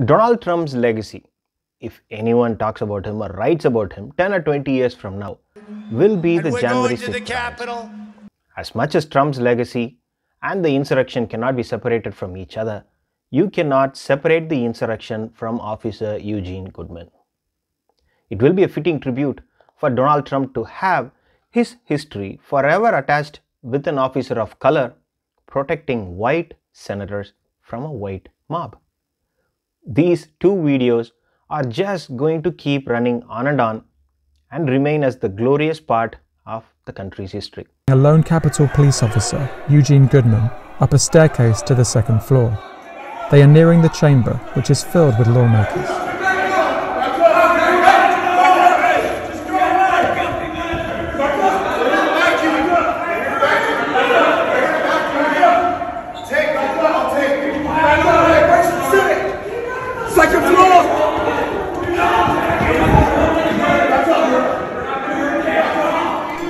Donald Trump's legacy, if anyone talks about him or writes about him 10 or 20 years from now, will be the January 6th riots. As much as Trump's legacy and the insurrection cannot be separated from each other, you cannot separate the insurrection from Officer Eugene Goodman. It will be a fitting tribute for Donald Trump to have his history forever attached with an officer of color protecting white senators from a white mob. These two videos are just going to keep running on and remain as the glorious part of the country's history. A lone Capitol police officer, Eugene Goodman, up a staircase to the second floor. They are nearing the chamber, which is filled with lawmakers.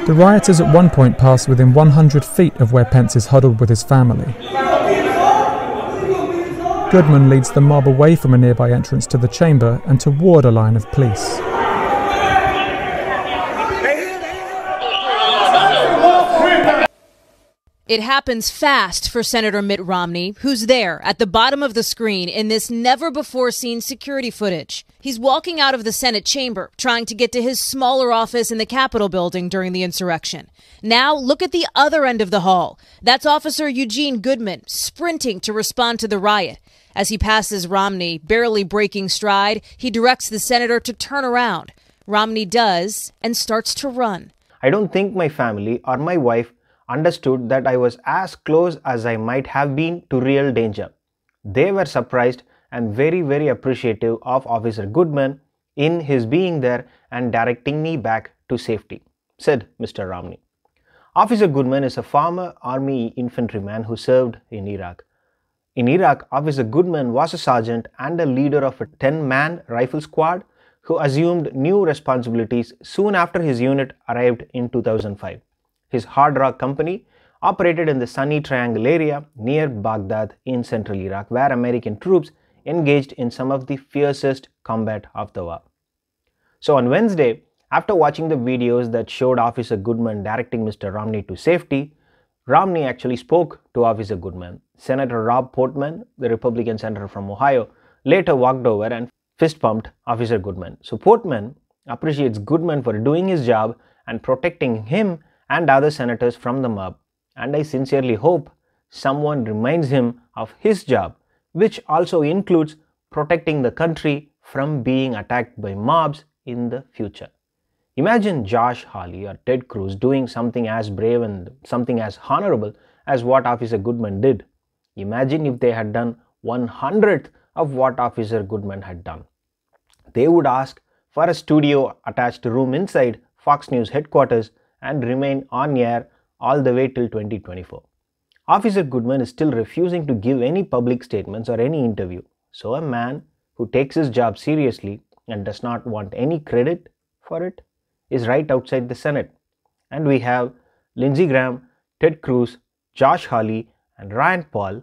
The rioters at one point passed within 100 feet of where Pence is huddled with his family. Goodman leads the mob away from a nearby entrance to the chamber and toward a line of police. It happens fast for Senator Mitt Romney, who's there at the bottom of the screen in this never-before-seen security footage. He's walking out of the Senate chamber, trying to get to his smaller office in the Capitol building during the insurrection. Now, look at the other end of the hall. That's Officer Eugene Goodman, sprinting to respond to the riot. As he passes Romney, barely breaking stride, he directs the senator to turn around. Romney does and starts to run. I don't think my family or my wife understood that I was as close as I might have been to real danger. They were surprised and very, very appreciative of Officer Goodman in his being there and directing me back to safety, said Mr. Romney. Officer Goodman is a former Army infantryman who served in Iraq. In Iraq, Officer Goodman was a sergeant and a leader of a 10-man rifle squad who assumed new responsibilities soon after his unit arrived in 2005. His Hard Rock Company operated in the Sunni Triangle area near Baghdad in central Iraq, where American troops engaged in some of the fiercest combat of the war. So on Wednesday, after watching the videos that showed Officer Goodman directing Mr. Romney to safety, Romney actually spoke to Officer Goodman. Senator Rob Portman, the Republican senator from Ohio, later walked over and fist-pumped Officer Goodman. So Portman appreciates Goodman for doing his job and protecting him and other senators from the mob, and I sincerely hope someone reminds him of his job, which also includes protecting the country from being attacked by mobs in the future. Imagine Josh Hawley or Ted Cruz doing something as brave and something as honorable as what Officer Goodman did. Imagine if they had done 1/100th of what Officer Goodman had done. They would ask for a studio-attached room inside Fox News headquarters and remain on air all the way till 2024. Officer Goodman is still refusing to give any public statements or any interview. So a man who takes his job seriously and does not want any credit for it is right outside the Senate. And we have Lindsey Graham, Ted Cruz, Josh Hawley and Rand Paul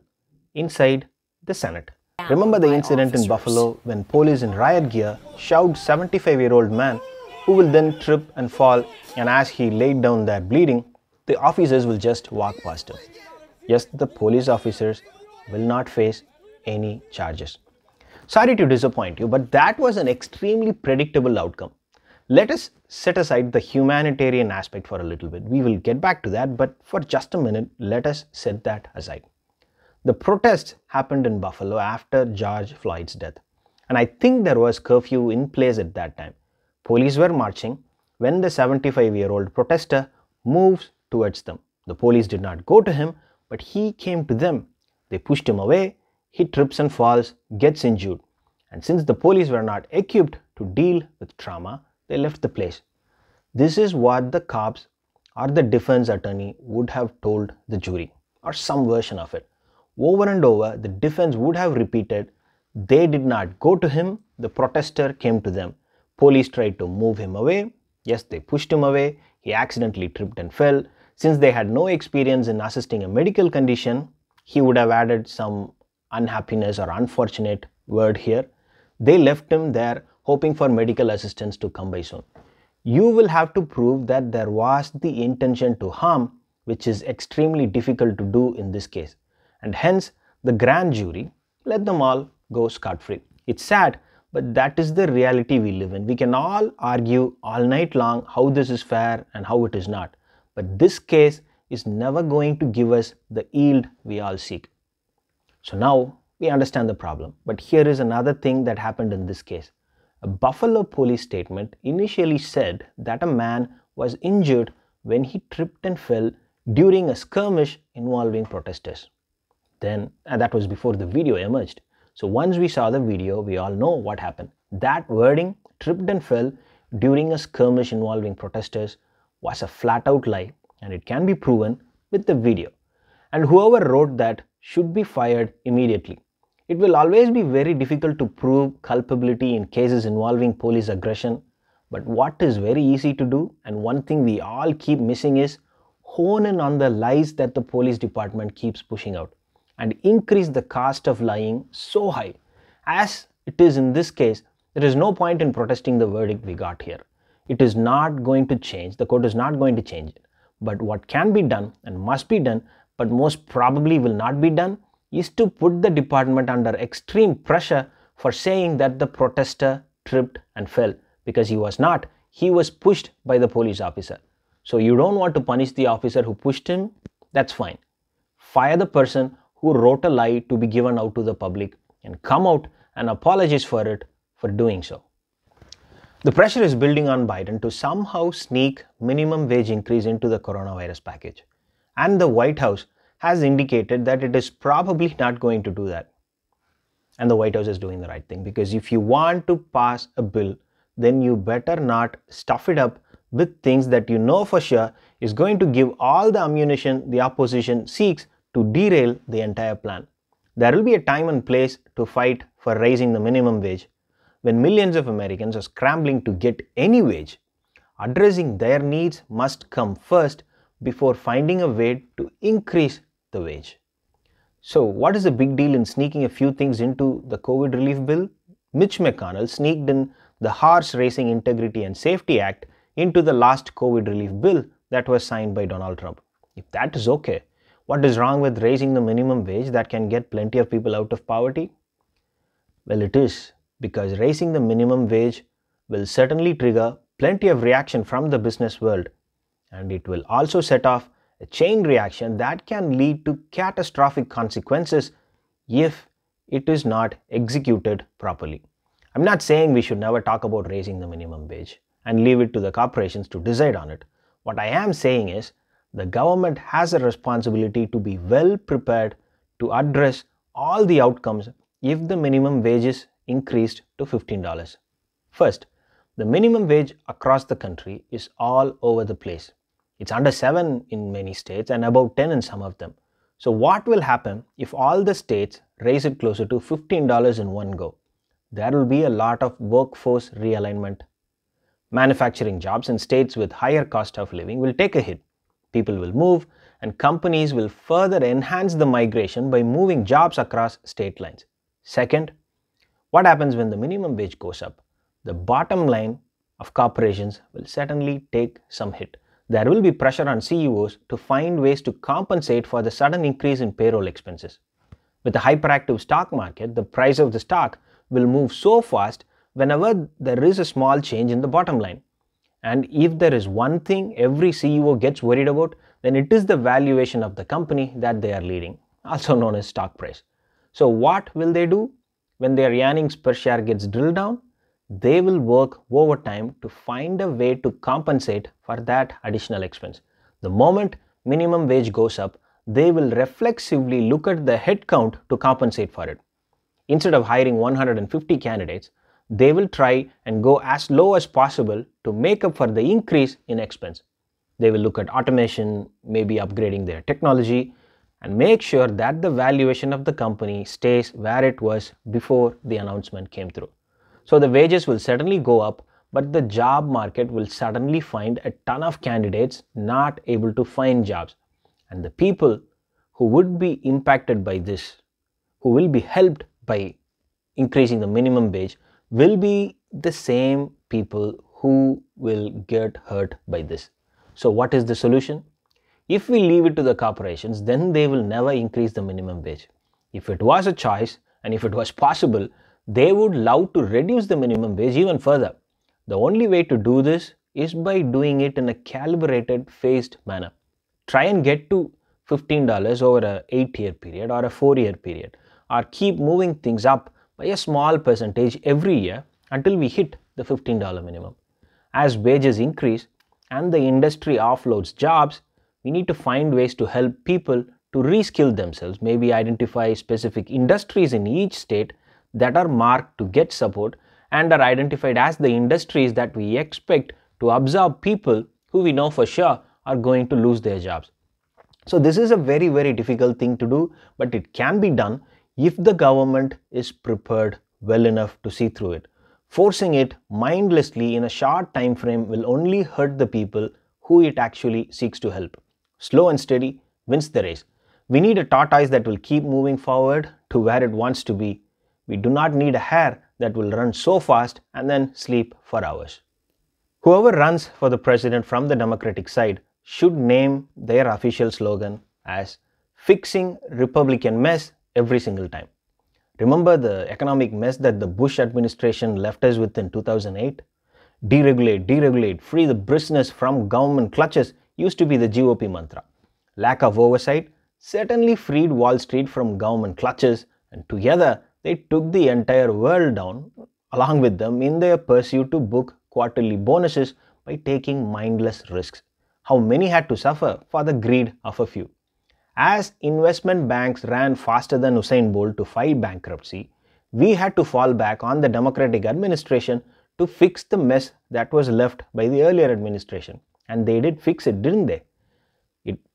inside the Senate. Remember the incident in Buffalo when police in riot gear shoved 75-year-old man who will then trip and fall, and as he laid down there bleeding, the officers will just walk past him. Yes, the police officers will not face any charges. Sorry to disappoint you, but that was an extremely predictable outcome. Let us set aside the humanitarian aspect for a little bit. We will get back to that, but for just a minute, let us set that aside. The protests happened in Buffalo after George Floyd's death, and I think there was curfew in place at that time. Police were marching when the 75-year-old protester moves towards them. The police did not go to him, but he came to them. They pushed him away, he trips and falls, gets injured. And since the police were not equipped to deal with trauma, they left the place. This is what the cops or the defense attorney would have told the jury, or some version of it. Over and over, the defense would have repeated, they did not go to him, the protester came to them. Police tried to move him away. Yes, they pushed him away. He accidentally tripped and fell. Since they had no experience in assisting a medical condition, he would have added some unhappiness or unfortunate word here. They left him there hoping for medical assistance to come by soon. You will have to prove that there was the intention to harm, which is extremely difficult to do in this case. And hence, the grand jury let them all go scot-free. It's sad, but that is the reality we live in. We can all argue all night long how this is fair and how it is not. But this case is never going to give us the yield we all seek. So now we understand the problem. But here is another thing that happened in this case. A Buffalo police statement initially said that a man was injured when he tripped and fell during a skirmish involving protesters. Then, and that was before the video emerged. So once we saw the video, we all know what happened. That wording, tripped and fell during a skirmish involving protesters, was a flat-out lie, and it can be proven with the video. And whoever wrote that should be fired immediately. It will always be very difficult to prove culpability in cases involving police aggression, but what is very easy to do, and one thing we all keep missing, is hone in on the lies that the police department keeps pushing out and increase the cost of lying so high. As it is in this case, there is no point in protesting the verdict we got here. It is not going to change, the court is not going to change it. But what can be done and must be done, but most probably will not be done, is to put the department under extreme pressure for saying that the protester tripped and fell, because he was not. He was pushed by the police officer. So you don't want to punish the officer who pushed him, that's fine. Fire the person who wrote a lie to be given out to the public and come out and apologize for it for doing so. The pressure is building on Biden to somehow sneak minimum wage increase into the coronavirus package. And the White House has indicated that it is probably not going to do that. And the White House is doing the right thing, because if you want to pass a bill, then you better not stuff it up with things that you know for sure is going to give all the ammunition the opposition seeks to derail the entire plan. There will be a time and place to fight for raising the minimum wage when millions of Americans are scrambling to get any wage. Addressing their needs must come first before finding a way to increase the wage. So what is the big deal in sneaking a few things into the COVID relief bill? Mitch McConnell sneaked in the Horse Racing Integrity and Safety Act into the last COVID relief bill that was signed by Donald Trump. If that is okay, what is wrong with raising the minimum wage that can get plenty of people out of poverty? Well, it is, because raising the minimum wage will certainly trigger plenty of reaction from the business world, and it will also set off a chain reaction that can lead to catastrophic consequences if it is not executed properly. I'm not saying we should never talk about raising the minimum wage and leave it to the corporations to decide on it. What I am saying is the government has a responsibility to be well prepared to address all the outcomes if the minimum wage is increased to $15. First, the minimum wage across the country is all over the place. It's under 7 in many states and about 10 in some of them. So what will happen if all the states raise it closer to $15 in one go? There will be a lot of workforce realignment. Manufacturing jobs in states with higher cost of living will take a hit. People will move, and companies will further enhance the migration by moving jobs across state lines. Second, what happens when the minimum wage goes up? The bottom line of corporations will certainly take some hit. There will be pressure on CEOs to find ways to compensate for the sudden increase in payroll expenses. With a hyperactive stock market, the price of the stock will move so fast whenever there is a small change in the bottom line. And if there is one thing every CEO gets worried about, then it is the valuation of the company that they are leading, also known as stock price. So what will they do when their earnings per share gets drilled down? They will work overtime to find a way to compensate for that additional expense. The moment minimum wage goes up, they will reflexively look at the headcount to compensate for it. Instead of hiring 150 candidates, they will try and go as low as possible to make up for the increase in expense. They will look at automation, maybe upgrading their technology, and make sure that the valuation of the company stays where it was before the announcement came through. So the wages will certainly go up, but the job market will suddenly find a ton of candidates not able to find jobs. And the people who would be impacted by this, who will be helped by increasing the minimum wage will be the same people who will get hurt by this. So what is the solution? If we leave it to the corporations, then they will never increase the minimum wage. If it was a choice and if it was possible, they would love to reduce the minimum wage even further. The only way to do this is by doing it in a calibrated, phased manner. Try and get to $15 over an 8-year period or a 4-year period, or keep moving things up by a small percentage every year until we hit the $15 minimum. As wages increase and the industry offloads jobs, we need to find ways to help people to reskill themselves, maybe identify specific industries in each state that are marked to get support and are identified as the industries that we expect to absorb people who we know for sure are going to lose their jobs. So this is a very, very difficult thing to do, but it can be done if the government is prepared well enough to see through it. Forcing it mindlessly in a short time frame will only hurt the people who it actually seeks to help. Slow and steady wins the race. We need a tortoise that will keep moving forward to where it wants to be. We do not need a hare that will run so fast and then sleep for hours. Whoever runs for the president from the Democratic side should name their official slogan as "Fixing Republican Mess Every Single Time." Remember the economic mess that the Bush administration left us with in 2008? Deregulate, deregulate, free the business from government clutches used to be the GOP mantra. Lack of oversight certainly freed Wall Street from government clutches, and together they took the entire world down along with them in their pursuit to book quarterly bonuses by taking mindless risks. How many had to suffer for the greed of a few? As investment banks ran faster than Usain Bolt to file bankruptcy, we had to fall back on the Democratic administration to fix the mess that was left by the earlier administration. And they did fix it, didn't they?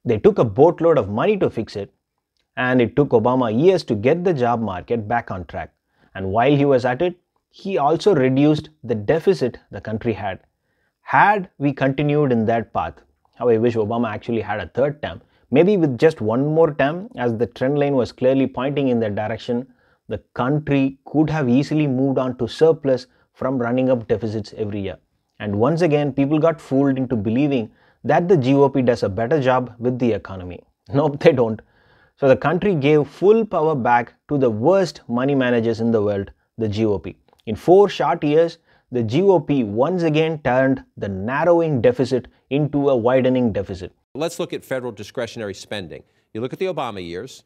They took a boatload of money to fix it, and it took Obama years to get the job market back on track. And while he was at it, he also reduced the deficit the country had. Had we continued in that path, how I wish Obama actually had a third term, maybe with just one more term, as the trend line was clearly pointing in that direction, the country could have easily moved on to surplus from running up deficits every year. And once again, people got fooled into believing that the GOP does a better job with the economy. Nope, they don't. So the country gave full power back to the worst money managers in the world, the GOP. In 4 short years, the GOP once again turned the narrowing deficit into a widening deficit. Let's look at federal discretionary spending. You look at the Obama years.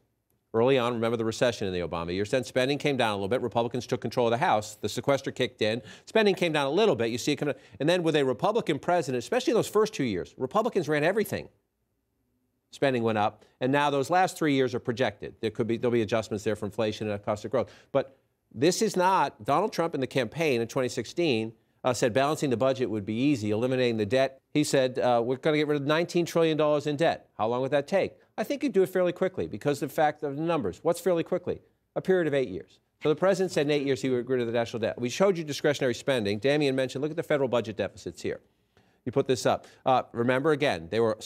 Early on, remember the recession in the Obama years. Then spending came down a little bit. Republicans took control of the House. The sequester kicked in. Spending came down a little bit. You see it coming. And then with a Republican president, especially those first 2 years, Republicans ran everything. Spending went up. And now those last 3 years are projected. There'll be adjustments there for inflation and cost of growth. But this is not, Donald Trump in the campaign in 2016 said balancing the budget would be easy, eliminating the debt. He said, we're going to get rid of $19 trillion in debt. How long would that take? I think he'd do it fairly quickly because of the fact of the numbers. What's fairly quickly? A period of 8 years. So the president said in 8 years he would get rid of the national debt. We showed you discretionary spending. Damian mentioned, look at the federal budget deficits here. You put this up. Remember, again, they were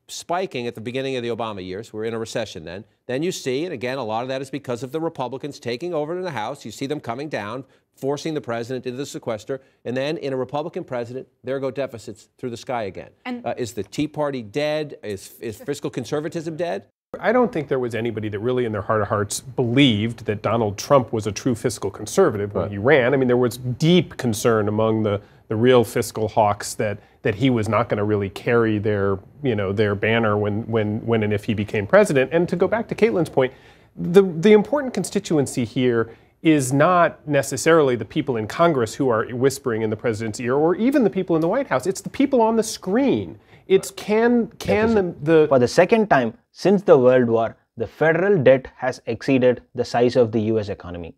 spiking at the beginning of the Obama years. We're in a recession then. Then you see, and again, a lot of that is because of the Republicans taking over in the House. You see them coming down, forcing the president into the sequester. And then in a Republican president, there go deficits through the sky again. Is the Tea Party dead? Is fiscal conservatism dead? I don't think there was anybody that really in their heart of hearts believed that Donald Trump was a true fiscal conservative when he ran. I mean, there was deep concern among the real fiscal hawks that he was not going to really carry their banner when and if he became president. And to go back to Caitlin's point, the important constituency here is not necessarily the people in Congress who are whispering in the president's ear, or even the people in the White House. It's the people on the screen. It's For the second time since the World War, the federal debt has exceeded the size of the US economy.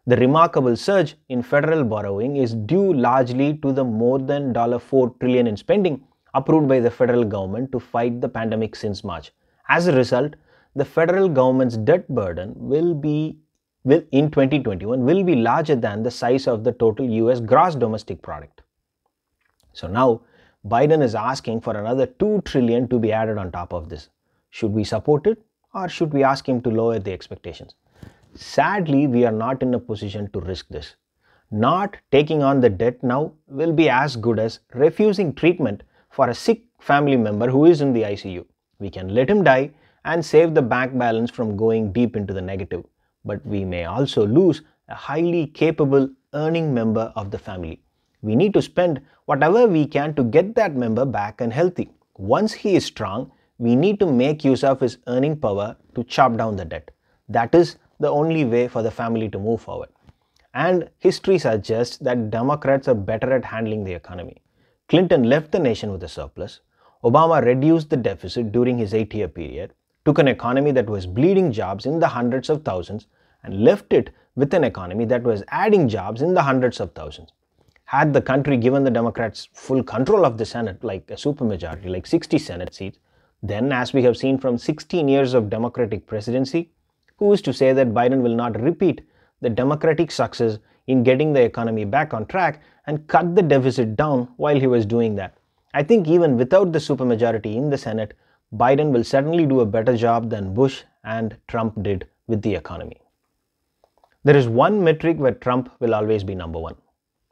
The remarkable surge in federal borrowing is due largely to the more than $4 trillion in spending approved by the federal government to fight the pandemic since March. As a result, the federal government's debt burden in 2021 will be larger than the size of the total US gross domestic product. So now, Biden is asking for another $2 trillion to be added on top of this. Should we support it, or should we ask him to lower the expectations? Sadly, we are not in a position to risk this. Not taking on the debt now will be as good as refusing treatment for a sick family member who is in the ICU. We can let him die and save the bank balance from going deep into the negative, but we may also lose a highly capable earning member of the family. We need to spend whatever we can to get that member back and healthy. Once he is strong, we need to make use of his earning power to chop down the debt. That is the only way for the family to move forward. And history suggests that Democrats are better at handling the economy. Clinton left the nation with a surplus. Obama reduced the deficit during his 8-year period, took an economy that was bleeding jobs in the hundreds of thousands, and left it with an economy that was adding jobs in the hundreds of thousands. Had the country given the Democrats full control of the Senate, like a supermajority, like 60 Senate seats, then, as we have seen from 16 years of Democratic presidency, who is to say that Biden will not repeat the Democratic success in getting the economy back on track and cut the deficit down while he was doing that? I think even without the supermajority in the Senate, Biden will certainly do a better job than Bush and Trump did with the economy. There is one metric where Trump will always be number one,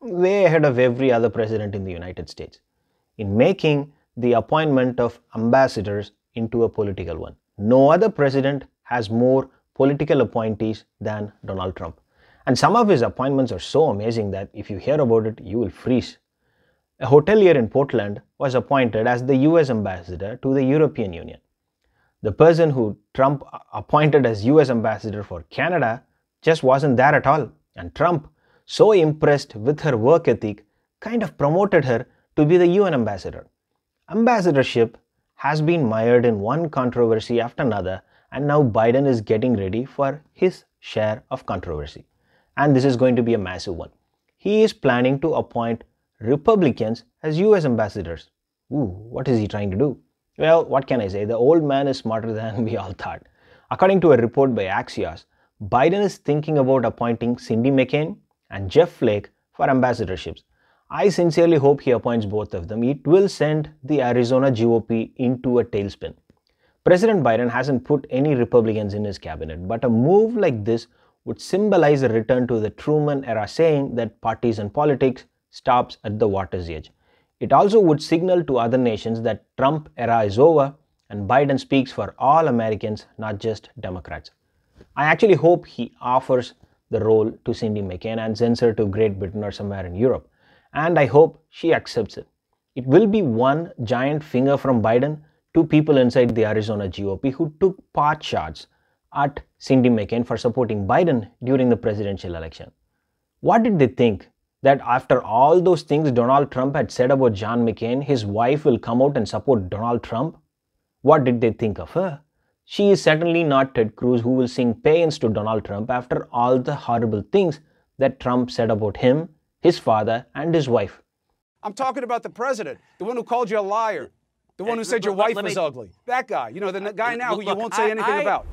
way ahead of every other president in the United States, in making the appointment of ambassadors into a political one. No other president has more political appointees than Donald Trump. And some of his appointments are so amazing that if you hear about it, you will freeze. A hotelier in Portland was appointed as the US ambassador to the European Union. The person who Trump appointed as US ambassador for Canada just wasn't there at all. And Trump, so impressed with her work ethic, kind of promoted her to be the UN ambassador. Ambassadorship has been mired in one controversy after another, and now Biden is getting ready for his share of controversy. And this is going to be a massive one. He is planning to appoint Republicans as US ambassadors. Ooh, what is he trying to do? Well, what can I say? The old man is smarter than we all thought. According to a report by Axios, Biden is thinking about appointing Cindy McCain and Jeff Flake for ambassadorships. I sincerely hope he appoints both of them. It will send the Arizona GOP into a tailspin. President Biden hasn't put any Republicans in his cabinet, but a move like this would symbolize a return to the Truman era saying that partisan politics stops at the water's edge. It also would signal to other nations that Trump era is over and Biden speaks for all Americans, not just Democrats. I actually hope he offers the role to Cindy McCain and sends her to Great Britain or somewhere in Europe. And I hope she accepts it. It will be one giant finger from Biden to people inside the Arizona GOP who took pot shots at Cindy McCain for supporting Biden during the presidential election. What did they think? That after all those things Donald Trump had said about John McCain, his wife will come out and support Donald Trump? What did they think of her? She is certainly not Ted Cruz, who will sing paeans to Donald Trump after all the horrible things that Trump said about him, his father, and his wife. I'm talking about the president, the one who called you a liar, the one who said your wife was ugly. That guy, you know, the guy now who you won't say anything about.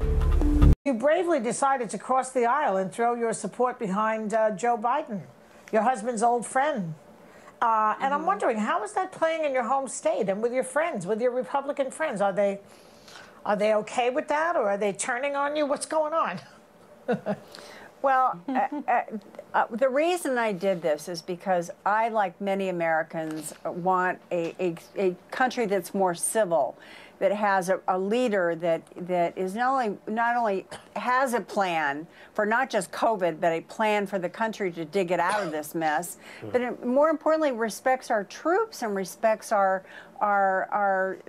You bravely decided to cross the aisle and throw your support behind Joe Biden, your husband's old friend. And I'm wondering, how is that playing in your home state and with your friends, with your Republican friends? Are they okay with that, or are they turning on you? What's going on? Well, the reason I did this is because I, like many Americans, want a country that's more civil, that has a leader that is not only has a plan for not just COVID, but a plan for the country to dig it out of this mess, but more importantly respects our troops and respects our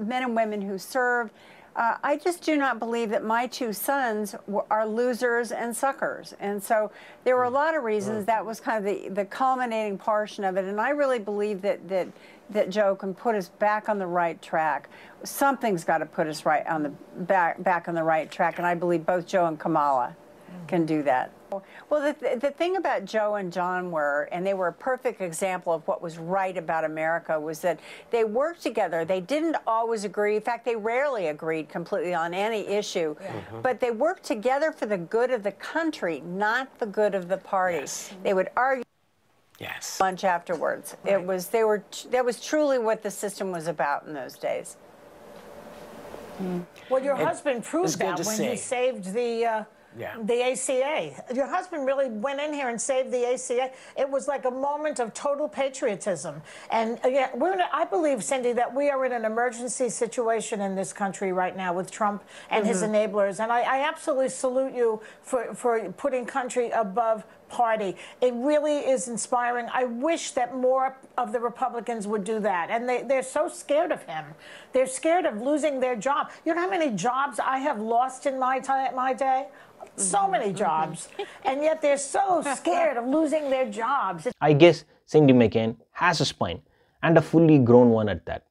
men and women who serve. I just do not believe that my two sons are losers and suckers. And so there were a lot of reasons. That was kind of the culminating portion of it. And I really believe that Joe can put us back on the right track. Something's got to put us right on the back on the right track. And I believe both Joe and Kamala can do that. Well, the thing about Joe and John were, and they were a perfect example of what was right about America, was that they worked together. They didn't always agree. In fact, they rarely agreed completely on any issue. But they worked together for the good of the country, not the good of the party. Yes. They would argue lunch afterwards. Right. That was truly what the system was about in those days. Well, your husband proved that when he saved the the ACA. Your husband really went in here and saved the ACA. It was like a moment of total patriotism. And I believe, Cindy, that we are in an emergency situation in this country right now with Trump and his enablers. And I absolutely salute you for putting country above party. It really is inspiring. I wish that more of the Republicans would do that. And they're so scared of him. They're scared of losing their job. You know how many jobs I have lost in my day? So many jobs. And yet they're so scared of losing their jobs. I guess Cindy McCain has a spine, and a fully grown one at that.